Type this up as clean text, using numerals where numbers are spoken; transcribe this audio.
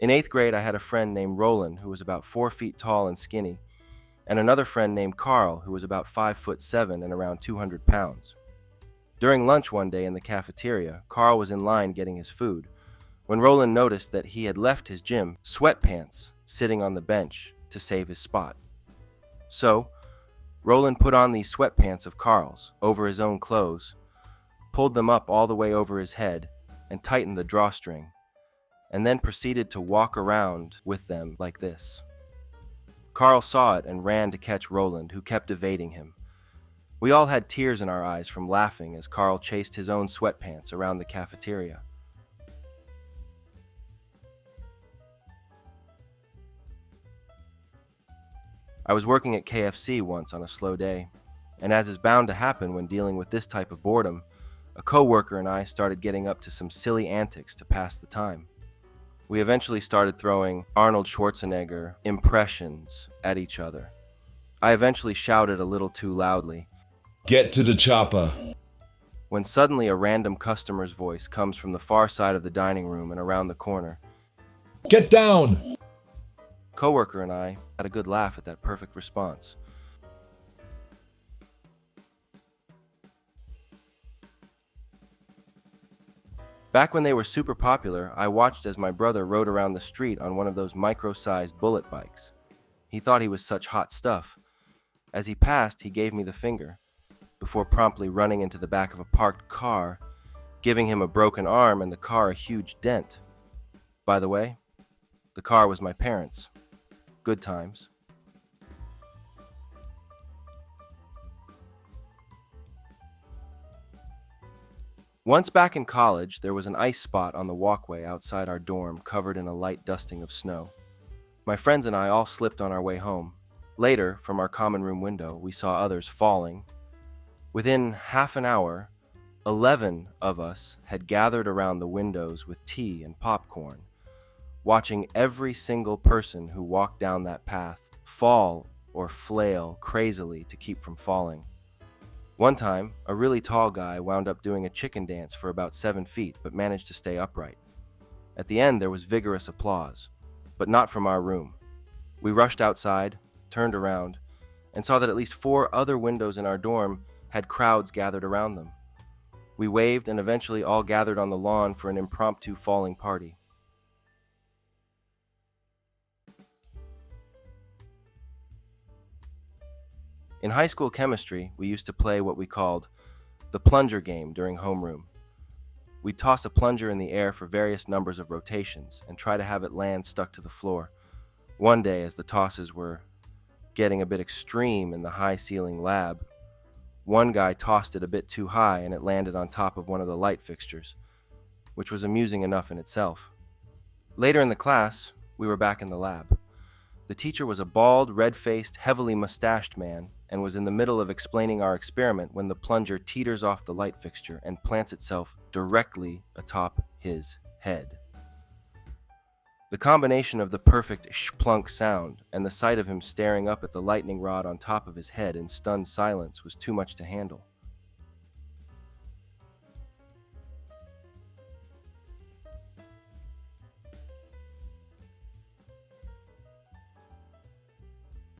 In 8th grade, I had a friend named Roland who was about 4 feet tall and skinny, and another friend named Carl who was about 5'7" and around 200 pounds. During lunch one day in the cafeteria, Carl was in line getting his food when Roland noticed that he had left his gym sweatpants sitting on the bench to save his spot. So, Roland put on these sweatpants of Carl's over his own clothes, pulled them up all the way over his head, and tightened the drawstring, and then proceeded to walk around with them like this. Carl saw it and ran to catch Roland, who kept evading him. We all had tears in our eyes from laughing as Carl chased his own sweatpants around the cafeteria. I was working at KFC once on a slow day, and as is bound to happen when dealing with this type of boredom, a coworker and I started getting up to some silly antics to pass the time. We eventually started throwing Arnold Schwarzenegger impressions at each other. I eventually shouted a little too loudly, "Get to the chopper!" when suddenly a random customer's voice comes from the far side of the dining room and around the corner. "Get down!" Coworker and I had a good laugh at that perfect response. Back when they were super popular, I watched as my brother rode around the street on one of those micro-sized bullet bikes. He thought he was such hot stuff. As he passed, he gave me the finger, before promptly running into the back of a parked car, giving him a broken arm and the car a huge dent. By the way, the car was my parents'. Good times. Once back in college, there was an ice spot on the walkway outside our dorm covered in a light dusting of snow. My friends and I all slipped on our way home. Later, from our common room window, we saw others falling. Within half an hour, 11 of us had gathered around the windows with tea and popcorn, watching every single person who walked down that path fall or flail crazily to keep from falling. One time, a really tall guy wound up doing a chicken dance for about 7 feet, but managed to stay upright. At the end, there was vigorous applause, but not from our room. We rushed outside, turned around, and saw that at least 4 other windows in our dorm had crowds gathered around them. We waved and eventually all gathered on the lawn for an impromptu falling party. In high school chemistry, we used to play what we called the plunger game during homeroom. We'd toss a plunger in the air for various numbers of rotations and try to have it land stuck to the floor. One day, as the tosses were getting a bit extreme in the high-ceiling lab, one guy tossed it a bit too high and it landed on top of one of the light fixtures, which was amusing enough in itself. Later in the class, we were back in the lab. The teacher was a bald, red-faced, heavily mustached man and was in the middle of explaining our experiment when the plunger teeters off the light fixture and plants itself directly atop his head. The combination of the perfect shplunk sound and the sight of him staring up at the lightning rod on top of his head in stunned silence was too much to handle.